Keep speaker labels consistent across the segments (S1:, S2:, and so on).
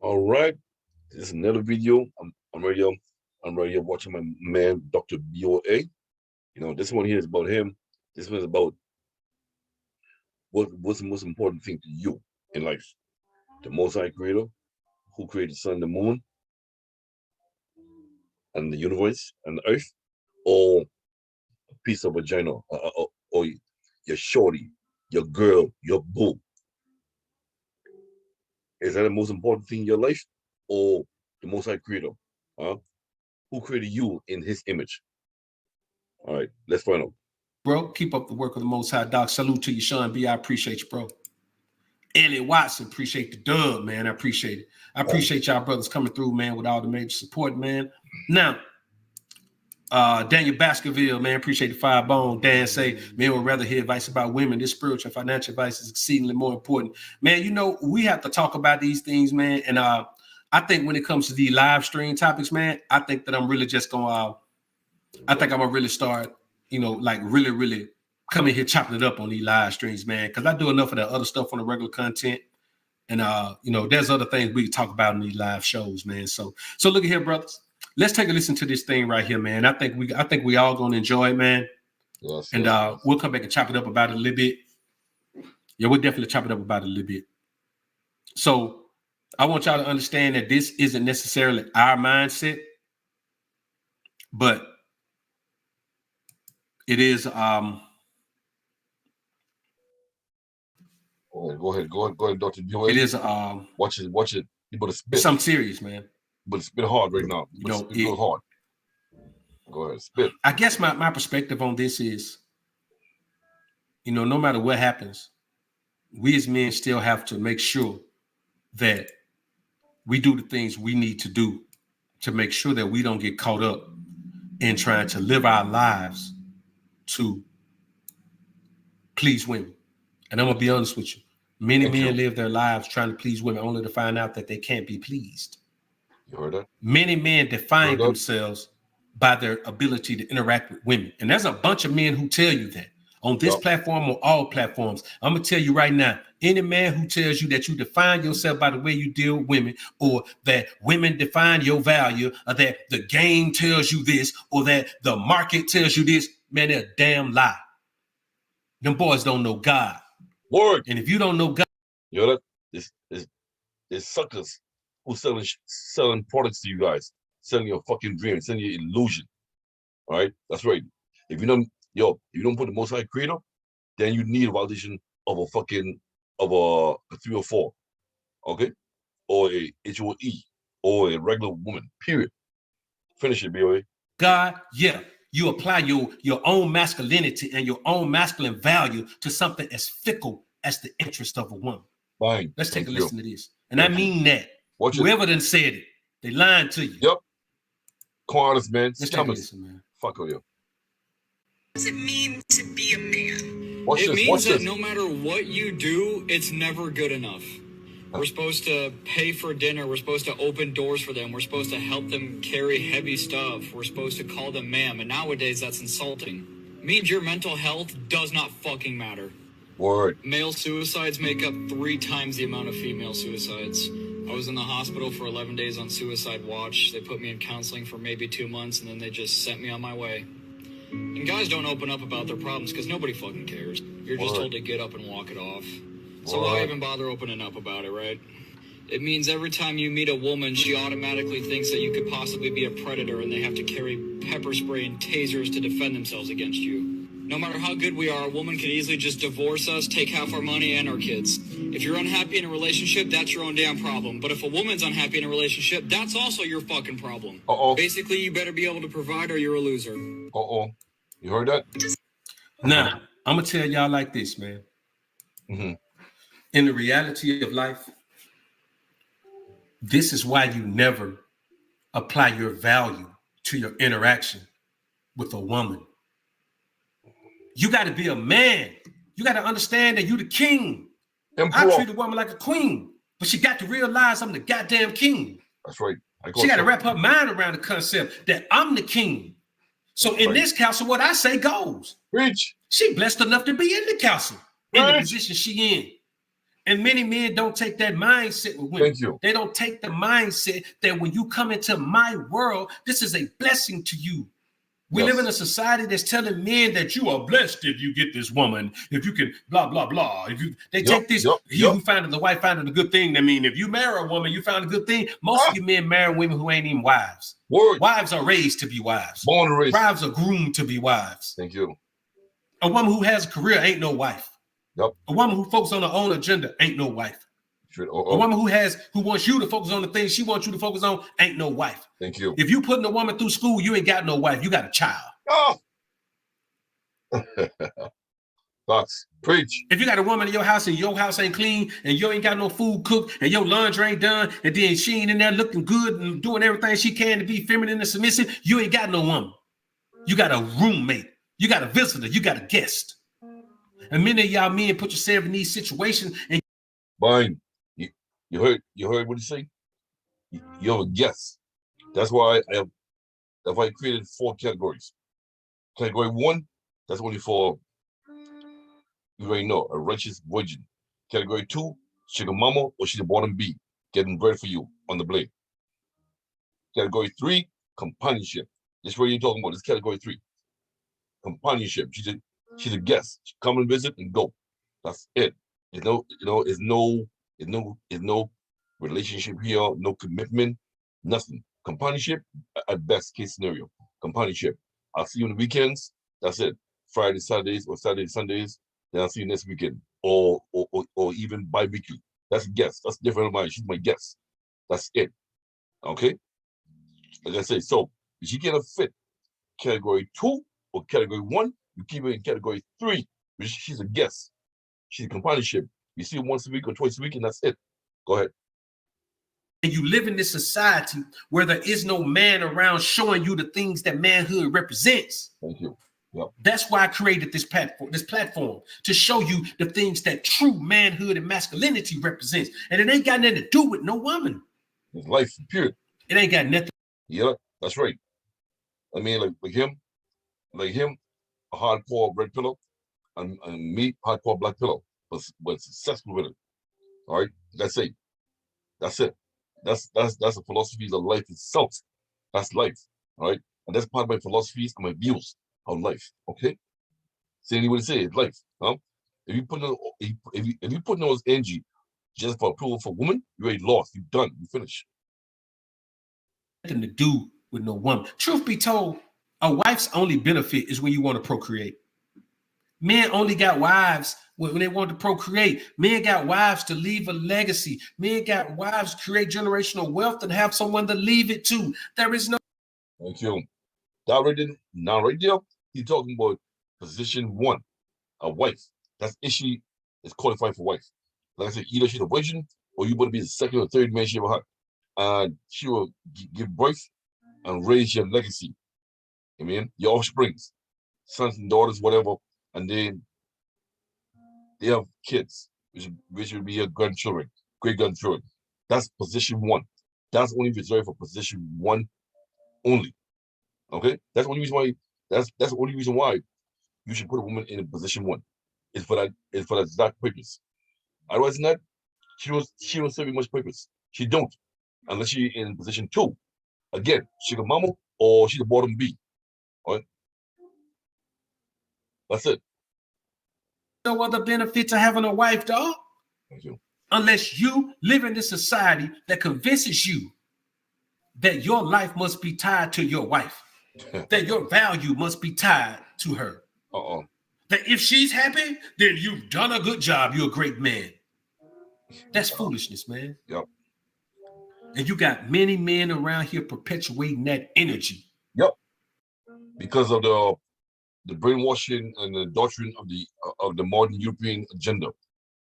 S1: All right, this is another video. I'm right here. I'm right here watching my man, Dr. BOA. This one here is about him. This one is about what's the most important thing to you in life. The Most High Creator, who created the sun, the moon, and the universe, and the earth, or a piece of vagina, or your shorty, your girl, your boo. Is that the most important thing in your life, or the Most High Creator? Who created you in His image? All right, let's find out.
S2: Bro, keep up the work of the Most High. Doc, salute to you, Sean B. I appreciate you, bro. Elliot Watson, appreciate the dub, man. I appreciate it. I appreciate y'all brothers coming through, man, with all the major support, man. Now, Daniel Baskerville, man, appreciate the 5 bone. Dan say, men would rather hear advice about women. This spiritual and financial advice is exceedingly more important. Man, we have to talk about these things, man. And I think when it comes to the live stream topics, man, I think that I'm really just going to, I think I'm going to really start, like really come in here chopping it up on these live streams, man, because I do enough of that other stuff on the regular content. And, there's other things we can talk about in these live shows, man. So look at here, brothers. Let's take a listen to this thing right here, man. I think we all going to enjoy it, man. Yes, and yes. We'll come back and chop it up about it a little bit. Yeah, we'll definitely chop it up about it a little bit. So I want y'all to understand that this isn't necessarily our mindset, but it is
S1: Go ahead, Dr. BOA.
S2: It is
S1: watch it. You better spit.
S2: Something serious, man.
S1: But spit hard right now. Spit hard. Go ahead, spit.
S2: I guess my perspective on this is, no matter what happens, we as men still have to make sure that we do the things we need to do to make sure that we don't get caught up in trying to live our lives to please women. And I'm going to be honest with you. Many men live their lives trying to please women only to find out that they can't be pleased.
S1: You heard that?
S2: Many men define themselves by their ability to interact with women. And there's a bunch of men who tell you that on this platform or all platforms. I'm going to tell you right now, any man who tells you that you define yourself by the way you deal with women, or that women define your value, or that the game tells you this, or that the market tells you this, man, they're a damn lie. Them boys don't know God.
S1: Word.
S2: And if you don't know God,
S1: there's suckers who selling products to you guys, selling your fucking dream, selling your illusion. All right, that's right. If you don't put the Most High Creator, then you need a validation of a 3 or 4, okay, or a HOE, or a regular woman. Period. Finish it, BOA.
S2: God, yeah. You apply your own masculinity and your own masculine value to something as fickle as the interest of a woman.
S1: Fine.
S2: Let's take a listen to this. And I mean that. Whoever done said it, they lying to you.
S1: Yep. Corners, man.
S2: Let's take a listen, man.
S1: Fuck you.
S3: What does it mean to be a man?
S4: It means that no matter what you do, it's never good enough. We're supposed to pay for dinner. We're supposed to open doors for them. We're supposed to help them carry heavy stuff. We're supposed to call them ma'am. And nowadays, that's insulting. It means your mental health does not fucking matter.
S1: Word.
S4: Male suicides make up 3 times the amount of female suicides. I was in the hospital for 11 days on suicide watch. They put me in counseling for maybe 2 months, and then they just sent me on my way. And guys don't open up about their problems because nobody fucking cares. You're just told to get up and walk it off. So why even bother opening up about it, right? It means every time you meet a woman, she automatically thinks that you could possibly be a predator and they have to carry pepper spray and tasers to defend themselves against you. No matter how good we are, a woman could easily just divorce us, take half our money and our kids. If you're unhappy in a relationship, that's your own damn problem. But if a woman's unhappy in a relationship, that's also your fucking problem. Basically, you better be able to provide or you're a loser.
S1: You heard that?
S2: Now, I'm going to tell y'all like this, man.
S1: Mm-hmm.
S2: In the reality of life, this is why you never apply your value to your interaction with a woman. You got to be a man. You got to understand that you the king. I treat a woman like a queen, but she got to realize I'm the goddamn king.
S1: That's right.
S2: She got to wrap her mind around the concept that I'm the king. So in this council, what I say goes.
S1: Rich.
S2: She blessed enough to be in the council, in the position she in. And many men don't take that mindset with women.
S1: Thank you.
S2: They don't take the mindset that when you come into my world, this is a blessing to you. We live in a society that's telling men that you are blessed if you get this woman, if you can blah, blah, blah. If you take this, he who founded the wife founded a good thing. I mean, if you marry a woman, you found a good thing. Most of you men marry women who ain't even wives. Wives are raised to be wives.
S1: Born and raised.
S2: Wives are groomed to be wives.
S1: Thank you.
S2: A woman who has a career ain't no wife.
S1: Yep.
S2: A woman who focuses on her own agenda ain't no wife. A woman who wants you to focus on the things she wants you to focus on ain't no wife.
S1: Thank you.
S2: If you putting a woman through school, you ain't got no wife. You got a child.
S1: Oh. Thoughts. Preach.
S2: If you got a woman in your house and your house ain't clean and you ain't got no food cooked and your laundry ain't done and then she ain't in there looking good and doing everything she can to be feminine and submissive, you ain't got no woman. You got a roommate. You got a visitor. You got a guest. And many of y'all men put yourself in these situations and
S1: Bein. You heard what he say? You have a guess. That's why I created 4 categories. Category 1, that's only for, you already know, a righteous virgin. Category 2, sugar mama or she's a bottom B, getting bread for you on the blade. Category 3, companionship. This is what you're talking about. This is category 3. Companionship. She's a guest. She come and visit and go. That's it. There's no relationship here, no commitment, nothing. Companionship at best case scenario. Companionship. I'll see you on the weekends. That's it. Friday, Saturdays, or Saturday, Sundays. Then I'll see you next weekend, or even bi-weekly. That's a guest. That's different of mine. She's my guest. That's it. Okay. Like I say, so if she get a fit category 2 or category 1, you keep her in category 3, which she's a guest. She's a companionship. You see her once a week or twice a week, and that's it. Go ahead.
S2: And you live in this society where there is no man around showing you the things that manhood represents.
S1: Thank you. Yep.
S2: That's why I created this platform to show you the things that true manhood and masculinity represents. And it ain't got nothing to do with no woman.
S1: It's life, period.
S2: It ain't got nothing.
S1: Yeah, that's right. I mean, like him, a hardcore red pillow, and me, hardcore black pillow, but successful with it. All right, that's it. That's it. That's the philosophies of life itself. That's life. All right, and that's part of my philosophies and my views of life. Okay, saying what it say, it's life. Huh? If you put no energy just for approval for woman, you already lost. You done. You finished.
S2: Nothing to do with no woman. Truth be told, a wife's only benefit is when you want to procreate. Men only got wives when they want to procreate. Men got wives to leave a legacy. Men got wives to create generational wealth and have someone to leave it to. There is no.
S1: Thank you. Now right there, he's talking about position 1, a wife. That's if she is qualified for wife. Like I said, either she's a virgin or you would be the second or third man she ever had. And she will give birth and raise your legacy. I mean, your offsprings, sons and daughters, whatever, and then they have kids, which will be your grandchildren, great grandchildren. That's position 1. That's only reserved for position 1 only. Okay, that's the only reason why. That's the only reason why you should put a woman in a position 1. It's for that exact purpose. Otherwise than that, she don't serve you much purpose. She don't, unless she in position 2. Again, she a mama or she's a bottom B. All right, that's it.
S2: No other benefit to having a wife, dog.
S1: Thank you.
S2: Unless you live in this society that convinces you that your life must be tied to your wife, that your value must be tied to her. That if she's happy, then you've done a good job. You're a great man. That's foolishness, man.
S1: Yep.
S2: And you got many men around here perpetuating that energy.
S1: Yep. Because of the brainwashing and the doctrine of the modern European agenda.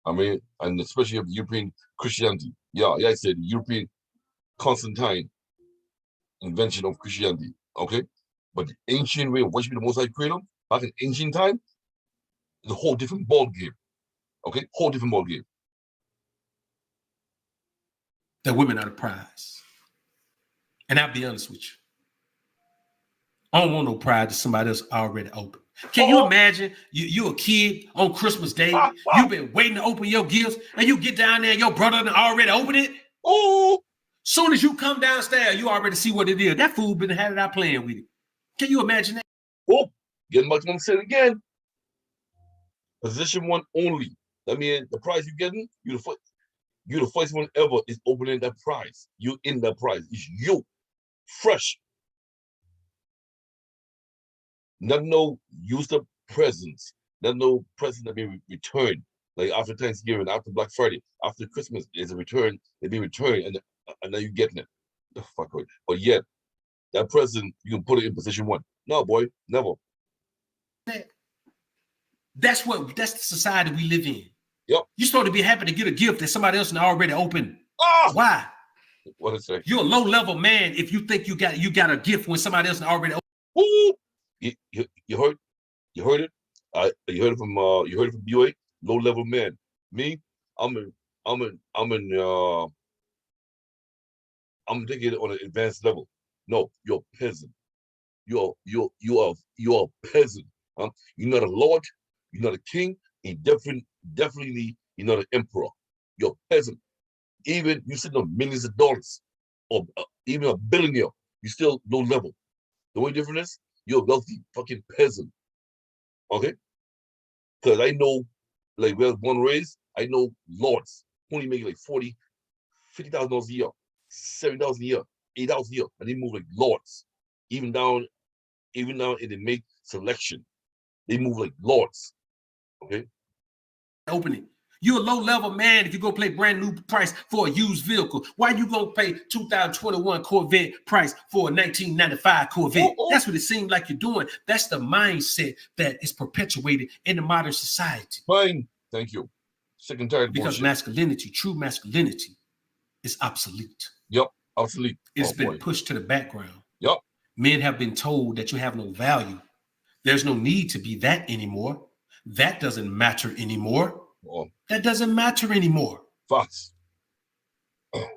S1: I mean, and especially of the European Christianity. Yeah, I said the European Constantine invention of Christianity. Okay, but the ancient way of worshiping the Most High Creator back in ancient time is a whole different ball game. Okay, whole different ball game.
S2: That women are the prize. And I'll be honest with you. I don't want no prize that somebody else already opened. Can you imagine you a kid on Christmas Day? You've been waiting to open your gifts, and you get down there, and your brother already opened it.
S1: Oh,
S2: Soon as you come downstairs, you already see what it is. That fool been had it out playing with it. Can you imagine that?
S1: oh, getting back to what I'm saying again. Position one only. That means the prize you're getting, you the first one ever is opening that prize. You in that prize. It's you. Fresh. Not no used up presents. Not no presents that be returned. Like after Thanksgiving, after Black Friday, after Christmas, there's a return. They be returned, and now you're getting it. The fuck out. But yet, that present you can put it in position one. No, boy, never.
S2: That's the society we live in.
S1: Yep.
S2: You're supposed to be happy to get a gift that somebody else already opened.
S1: Ah!
S2: Why?
S1: What is it?
S2: You're a low-level man if you think you got a gift when somebody else already opened.
S1: Ooh! You heard it? You heard it from BOA? Low-level man. Me, I'm thinking on an advanced level. No, you're a peasant. You are a peasant. You're not a lord. You're not a king. And definitely you're not an emperor. You're a peasant. Even you sitting on millions of dollars, or even a billionaire, you're still low level. The only difference is you're a wealthy fucking peasant. Okay? Because I know, like, we're born raised, I know lords only make like $50,000 a year, $7,000 a year, $8,000 a year, and they move like lords. Even now, and they make selection, they move like lords. Okay?
S2: Opening. You're a low-level man if you go play brand new price for a used vehicle. Why you gonna pay 2021 Corvette price for a 1995 Corvette? That's what it seems like you're doing. That's the mindset that is perpetuated in the modern society.
S1: Fine. Thank you. Sick and tired of
S2: because
S1: bullshit.
S2: masculinity, true masculinity, is obsolete.
S1: Yep, obsolete.
S2: It's been pushed to the background.
S1: Yep.
S2: Men have been told that you have no value. There's no need to be that anymore. That doesn't matter anymore. That doesn't matter anymore.
S1: Facts.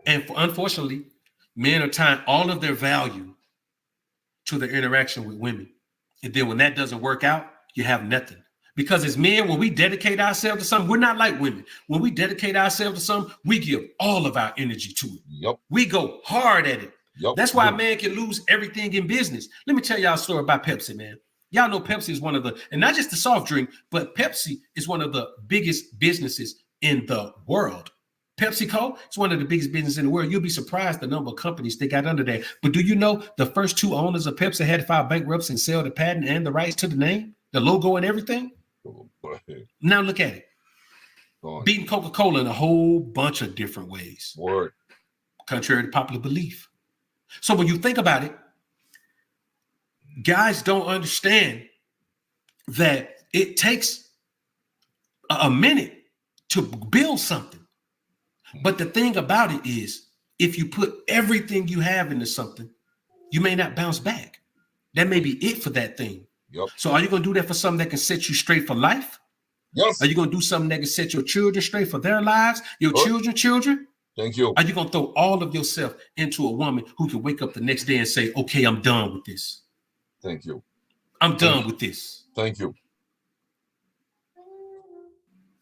S2: And unfortunately, men are tying all of their value to their interaction with women. And then when that doesn't work out, you have nothing. Because as men, when we dedicate ourselves to something, we're not like women. When we dedicate ourselves to something, we give all of our energy to it.
S1: Yep.
S2: We go hard at it.
S1: Yep.
S2: That's why a man can lose everything in business. Let me tell y'all a story about Pepsi, man. Y'all know Pepsi is one of the, and not just the soft drink, but Pepsi is one of the biggest businesses in the world. PepsiCo is one of the biggest businesses in the world. You'll be surprised the number of companies they got under there. But do you know the first two owners of Pepsi had to file bankruptcy and sell the patent and the rights to the name, the logo and everything? Now look at it. Beating Coca-Cola in a whole bunch of different ways.
S1: Word.
S2: Contrary to popular belief. So when you think about it, guys don't understand that it takes a minute to build something. But the thing about it is, if you put everything you have into something, you may not bounce back. That may be it for that thing.
S1: Yep.
S2: So are you going to do that for something that can set you straight for life?
S1: Yes.
S2: Are you going to do something that can set your children straight for their lives? Your children?
S1: Thank you.
S2: Are you going to throw all of yourself into a woman who can wake up the next day and say, okay, I'm done with this.
S1: Thank you.
S2: I'm done with this.
S1: Thank you.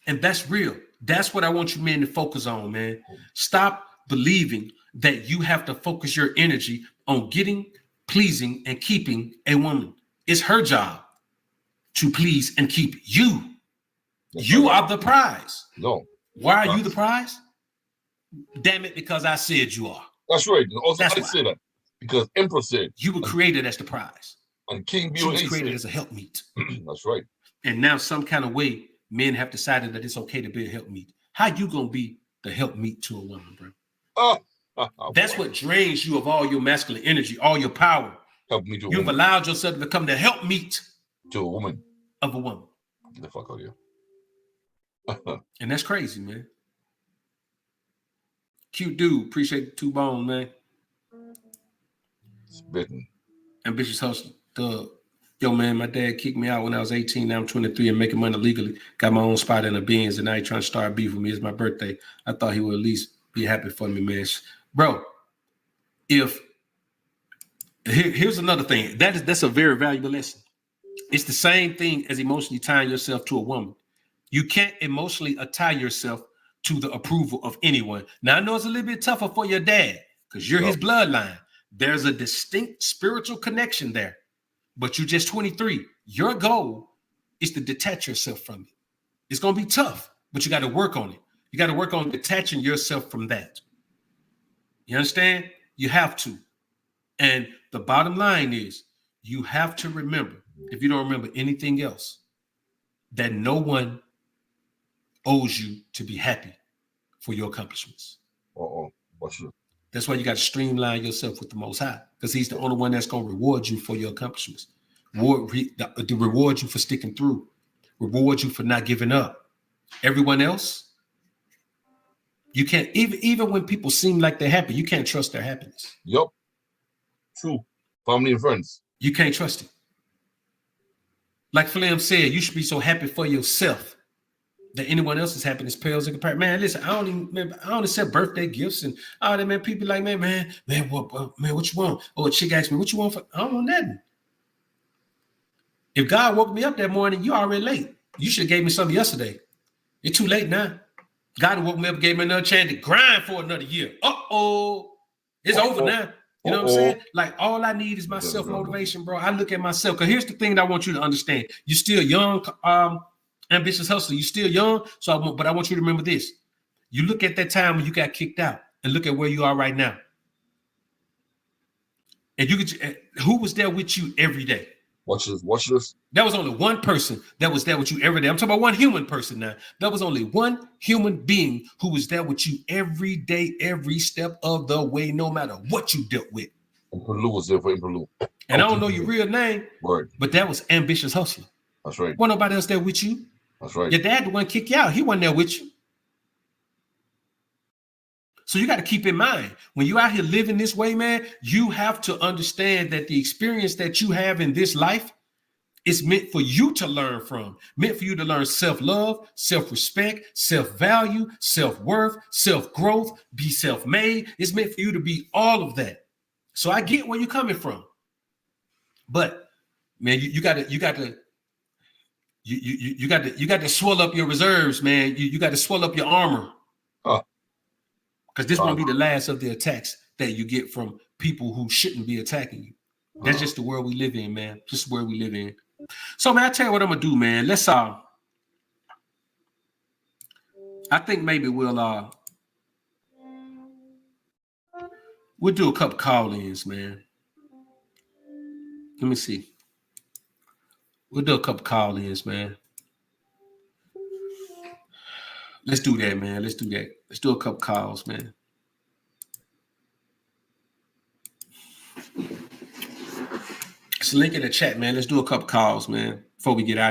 S2: And that's real. That's what I want you men to focus on, man. Stop believing that you have to focus your energy on getting, pleasing, and keeping a woman. It's her job to please and keep you. You are the prize.
S1: No.
S2: Why are you the prize? Damn it, because I said you are.
S1: That's right. Also,
S2: That's
S1: I
S2: why.
S1: said that because Emperor said
S2: you were created as the prize.
S1: And King
S2: She was
S1: BOA
S2: created
S1: said.
S2: as a helpmeet.
S1: That's right.
S2: And now some kind of way, men have decided that it's okay to be a helpmeet. How you gonna be the helpmeet to a woman, bro? That's what drains you of all your masculine energy, all your power.
S1: Help me to a
S2: You've
S1: woman.
S2: allowed yourself to become the helpmeet
S1: To a woman.
S2: of a woman.
S1: Get the fuck out of here.
S2: And that's crazy, man. Cute dude. Appreciate the 2 bones, man.
S1: Spitting.
S2: Ambitious hustler. Doug. Yo, man, my dad kicked me out when I was 18. Now I'm 23 and making money legally. Got my own spot in the Beins, and now he's trying to start beef with me. It's my birthday. I thought he would at least be happy for me, man. Bro, here's another thing. That's a very valuable lesson. It's the same thing as emotionally tying yourself to a woman. You can't emotionally tie yourself to the approval of anyone. Now, I know it's a little bit tougher for your dad because you're his bloodline. There's a distinct spiritual connection there, but you're just 23. Your goal is to detach yourself from it. It's going to be tough, but you got to work on it. You got to work on detaching yourself from that. You understand? You have to. And the bottom line is you have to remember, if you don't remember anything else, that no one owes you to be happy for your accomplishments.
S1: What's your...
S2: That's why you got to streamline yourself with the Most High, because he's the only one that's going to reward you for your accomplishments, to reward you for sticking through, reward you for not giving up. Everyone else, you can't, even when people seem like they're happy, you can't trust their happiness.
S1: Yup. True. Family and friends.
S2: You can't trust it. Like Philem said, you should be so happy for yourself that anyone else's happiness pales in comparison. Man, listen, I don't accept birthday gifts and all that, man. People like, man, what you want? Oh, a chick asked me, what you want for? I don't want nothing. If God woke me up that morning, you already late. You should have gave me something yesterday. It's too late now. God woke me up, gave me another chance to grind for another year. It's over now. You know what I'm saying? Like, all I need is my self-motivation, bro. I look at myself. Because here's the thing that I want you to understand. You're still young, ambitious hustler. You're still young. But I want you to remember this. You look at that time when you got kicked out and look at where you are right now. And who was there with you every day?
S1: Watch this.
S2: There was only one person that was there with you every day. I'm talking about one human person now. There was only one human being who was there with you every day, every step of the way, no matter what you dealt with.
S1: Emperial was there for Emperial.
S2: And I don't know your real name, but that was Ambitious Hustler.
S1: That's right.
S2: Wasn't nobody else there with you.
S1: That's right.
S2: Your dad the one kick you out. He wasn't there with you. So you got to keep in mind, when you're out here living this way, man, you have to understand that the experience that you have in this life is meant for you to learn from, meant for you to learn self-love, self-respect, self-value, self-worth, self-growth, be self-made. It's meant for you to be all of that. So I get where you're coming from. But man, you got to swell up your reserves, man. You got to swell up your armor. Because this won't be the last of the attacks that you get from people who shouldn't be attacking you. That's just the world we live in, man. Just the world we live in. So, man, I tell you what I'm gonna do, man. Let's I think maybe we'll do a couple call-ins, man. Let me see. We'll do a couple call-ins, man. Let's do that, man. Let's do that. Let's do a couple calls, man. It's a link in the chat, man. Let's do a couple calls, man, before we get out.